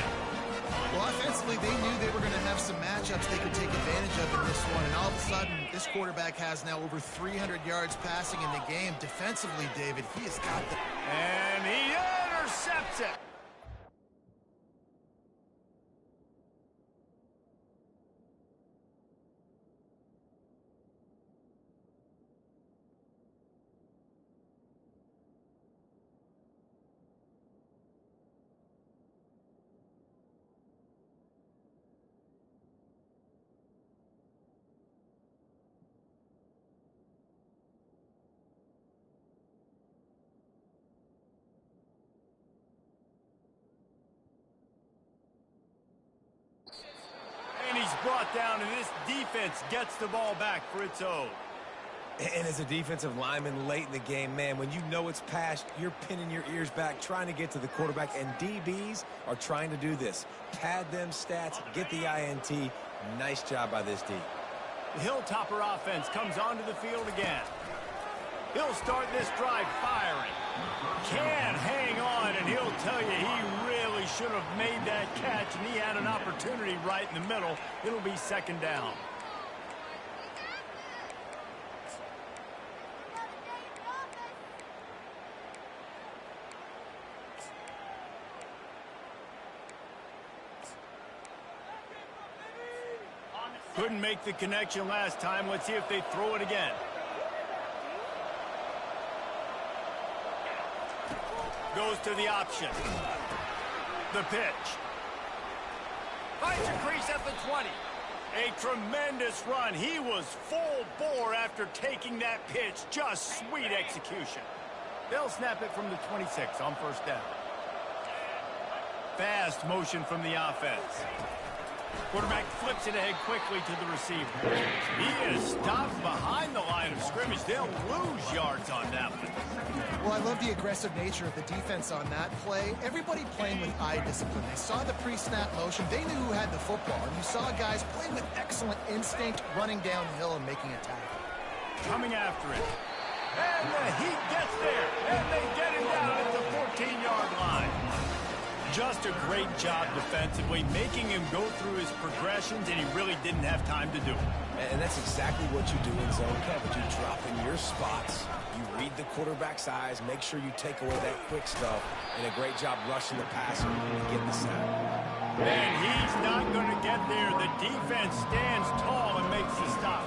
Well, offensively, they knew they were going to have some matchups they could take advantage of in this one. And all of a sudden, this quarterback has now over 300 yards passing in the game. Defensively, David, he has got the... And he intercepts it. And he's brought down, and this defense gets the ball back for its own. And as a defensive lineman late in the game, man, when you know it's past, you're pinning your ears back, trying to get to the quarterback, and DBs are trying to do this. Pad them stats, get the INT. Nice job by this D. The Hilltopper offense comes onto the field again. He'll start this drive firing. Can't hang on, and he'll tell you he really should have made that catch, and he had an opportunity right in the middle. It'll be second down. Couldn't make the connection last time. Let's see if they throw it again. Goes to the option. The pitch. Finds a crease at the 20. A tremendous run. He was full bore after taking that pitch. Just sweet execution. They'll snap it from the 26 on first down. Fast motion from the offense. Quarterback flips it ahead quickly to the receiver. He is stopped behind the line of scrimmage. They'll lose yards on that one. Well, I love the aggressive nature of the defense on that play. Everybody playing with eye discipline. They saw the pre-snap motion. They knew who had the football. And you saw guys playing with excellent instinct, running downhill and making a tackle. Coming after it. And the Heat gets there. And they get him down at the 14-yard line. Just a great job defensively, making him go through his progressions, and he really didn't have time to do it. And that's exactly what you do in zone coverage. You drop in your spots, you read the quarterback's eyes, make sure you take away that quick stuff, and a great job rushing the passer and getting the sack. And he's not going to get there. The defense stands tall and makes the stop.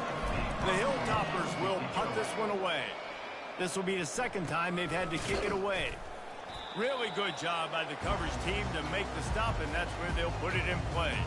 The Hilltoppers will punt this one away. This will be the second time they've had to kick it away. Really good job by the coverage team to make the stop, and that's where they'll put it in play.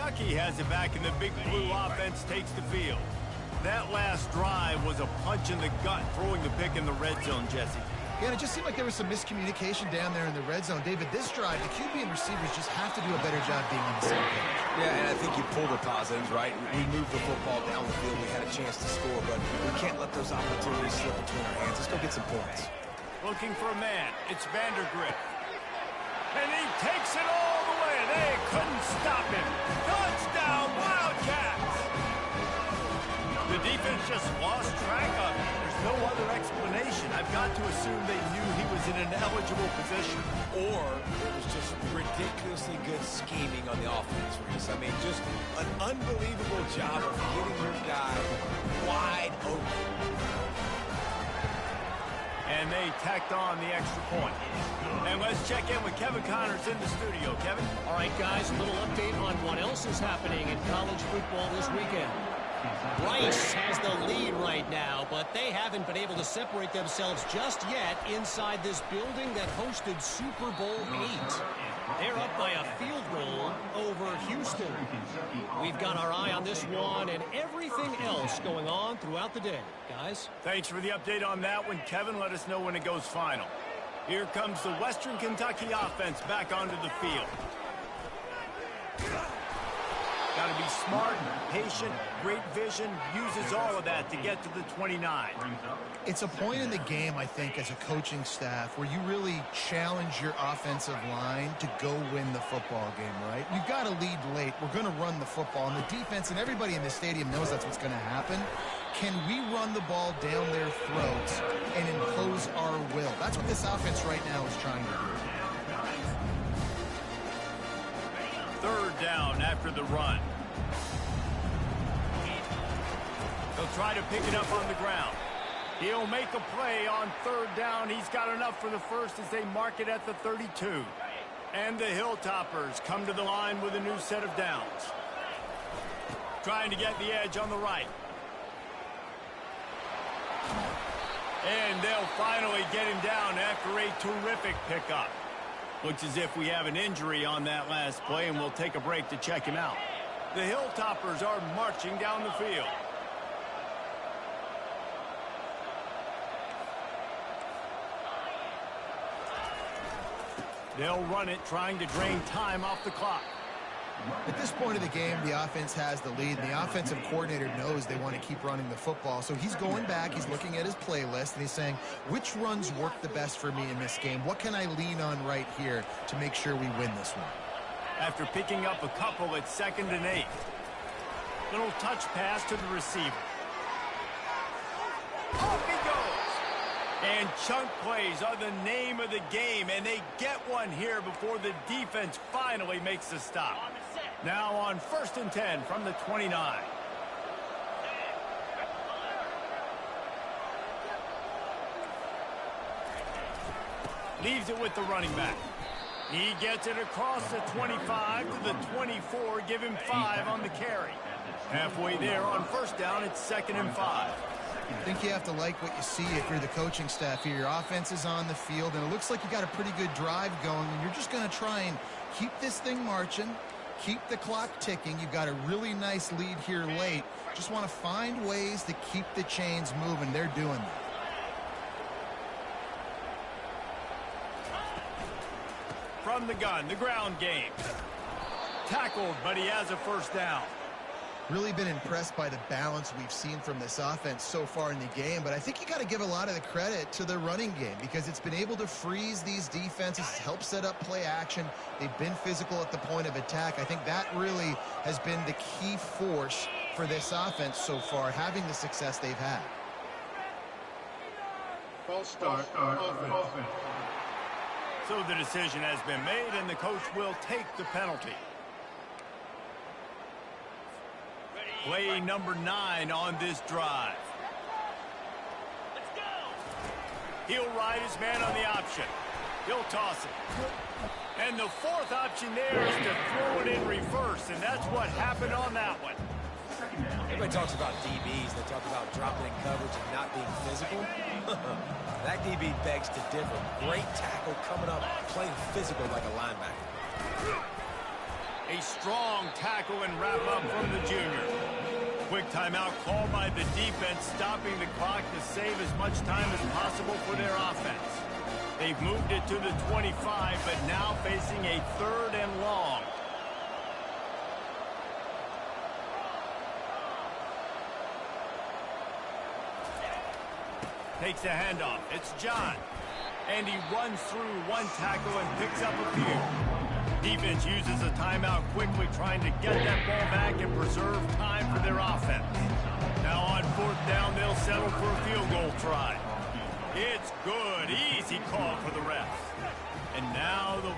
Kentucky has it back, and the Big Blue offense takes the field. That last drive was a punch in the gut, throwing the pick in the red zone, Jesse. Yeah, and it just seemed like there was some miscommunication down there in the red zone. David, this drive, the QB and receivers just have to do a better job being on the same page. Yeah, and I think you pull the positives, right? We moved the football down the field. We had a chance to score, but we can't let those opportunities slip between our hands. Let's go get some points. Looking for a man. It's Vandergrift. And he takes it all the way. They couldn't stop him. Touchdown, Wildcats! The defense just lost track of him. There's no other explanation. I've got to assume they knew he was in an eligible position. Or it was just ridiculously good scheming on the offense, Reese. I mean, just an unbelievable job of getting your guy wide open. And they tacked on the extra point. And let's check in with Kevin Connors in the studio. Kevin? All right, guys, a little update on what else is happening in college football this weekend. Rice has the lead right now, but they haven't been able to separate themselves just yet inside this building that hosted Super Bowl VIII. They're up by a field goal over Houston. We've got our eye on this one and everything else going on throughout the day. Guys? Thanks for the update on that one, Kevin. Let us know when it goes final. Here comes the Western Kentucky offense back onto the field. Got to be smart, patient, great vision, uses all of that to get to the 29. It's a point in the game, I think, as a coaching staff where you really challenge your offensive line to go win the football game, right? We've got to lead late. We're going to run the football. And the defense and everybody in the stadium knows that's what's going to happen. Can we run the ball down their throats and impose our will? That's what this offense right now is trying to do. Third down after the run. He'll try to pick it up on the ground. He'll make a play on third down. He's got enough for the first as they mark it at the 32. And the Hilltoppers come to the line with a new set of downs. Trying to get the edge on the right. And they'll finally get him down after a terrific pickup. Looks as if we have an injury on that last play, and we'll take a break to check him out. The Hilltoppers are marching down the field. They'll run it, trying to drain time off the clock. At this point of the game, the offense has the lead. And the offensive coordinator knows they want to keep running the football. So he's going back, he's looking at his playlist, and he's saying, which runs work the best for me in this game? What can I lean on right here to make sure we win this one? After picking up a couple at 2nd and 8. Little touch pass to the receiver. Off he goes. And chunk plays are the name of the game, and they get one here before the defense finally makes the stop. Now on 1st and 10 from the 29. Leaves it with the running back. He gets it across the 25 to the 24, give him 5 on the carry. Halfway there on 1st down, it's 2nd and 5. I think you have to like what you see if you're the coaching staff here. Your offense is on the field, and it looks like you got a pretty good drive going, and you're just going to try and keep this thing marching, keep the clock ticking. You've got a really nice lead here late. Just want to find ways to keep the chains moving. They're doing that. From the gun, the ground game. Tackled, but he has a 1st down. Really been impressed by the balance we've seen from this offense so far in the game, but I think you got to give a lot of the credit to the running game because it's been able to freeze these defenses, help set up play action. They've been physical at the point of attack. I think that really has been the key force for this offense so far, having the success they've had. False start. Offense. So the decision has been made, and the coach will take the penalty. Play number 9 on this drive. Let's go. He'll ride his man on the option. He'll toss it. And the 4th option there is to throw it in reverse, and that's what happened on that one. Everybody talks about DBs. They talk about dropping in coverage and not being physical. That DB begs to differ. Great tackle coming up, playing physical like a linebacker. A strong tackle and wrap-up from the junior. Quick timeout called by the defense, stopping the clock to save as much time as possible for their offense. They've moved it to the 25, but now facing a 3rd and long. Takes a handoff. It's John. And he runs through one tackle and picks up a few. Defense uses a timeout quickly, trying to get that ball back and preserve time for their offense. Now on 4th down, they'll settle for a field goal try. It's good. Easy call for the refs. And now the...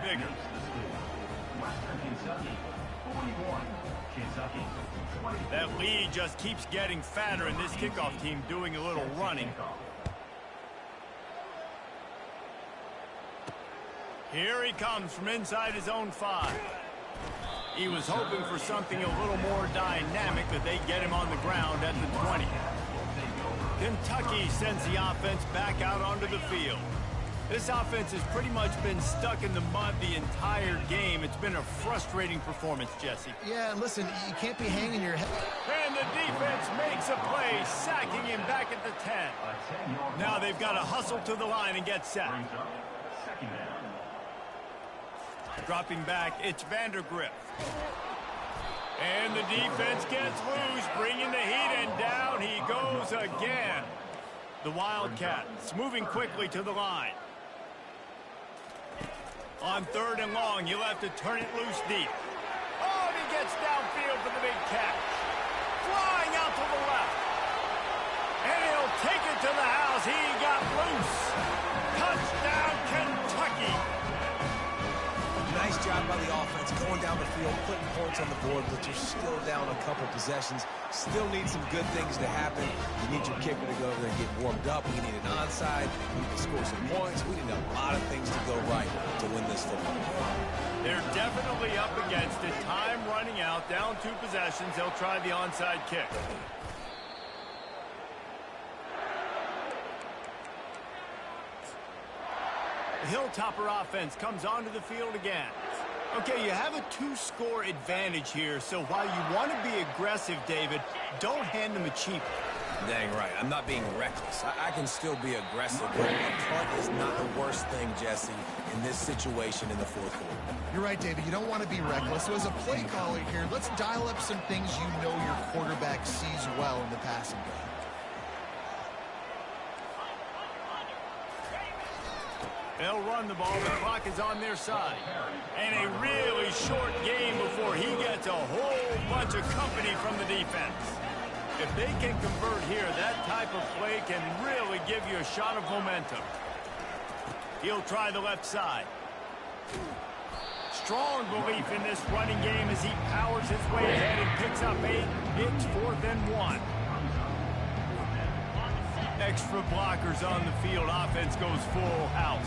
Bigger. That lead just keeps getting fatter, and this kickoff team doing a little running. Here he comes from inside his own 5. He was hoping for something a little more dynamic, but they get him on the ground at the 20. Kentucky sends the offense back out onto the field. This offense has pretty much been stuck in the mud the entire game. It's been a frustrating performance, Jesse. Yeah, listen, you can't be hanging your head. And the defense makes a play, sacking him back at the 10. Now they've got to hustle to the line and get sacked. Dropping back, it's Vandergriff. And the defense gets loose, bringing the heat, and down he goes again. The Wildcats moving quickly to the line. On 3rd and long, you'll have to turn it loose deep. Oh, and he gets downfield for the big catch. Flying out to the left. And he'll take it to the house. He got loose. Touchdown, Kentucky. Nice job by the offense, going down the field, putting points on the board, but you're still down a couple possessions. Still need some good things to happen. You need your kicker to go over there and get warmed up. We need an onside. We need to score some points. We need a lot of things to go right to win this football game. They're definitely up against it. Time running out, down 2 possessions. They'll try the onside kick. The Hilltopper offense comes onto the field again. Okay, you have a 2-score advantage here, so while you want to be aggressive, David, don't hand them a cheap. Dang right. I'm not being reckless. I can still be aggressive, but a punt is not the worst thing, Jesse, in this situation in the 4th quarter. You're right, David. You don't want to be reckless. So as a play caller here, let's dial up some things you know your quarterback sees well in the passing game. They'll run the ball. The clock is on their side. And a really short game before he gets a whole bunch of company from the defense. If they can convert here, that type of play can really give you a shot of momentum. He'll try the left side. Strong belief in this running game as he powers his way ahead and picks up 8. It's 4th and 1. Extra blockers on the field. Offense goes full house.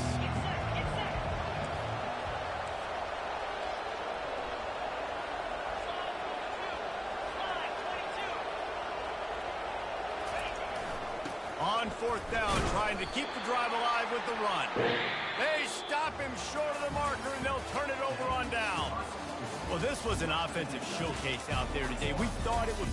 On 4th down, trying to keep the drive alive with the run. They stop him short of the marker, and they'll turn it over on down. Well, this was an offensive showcase out there today. We thought it was...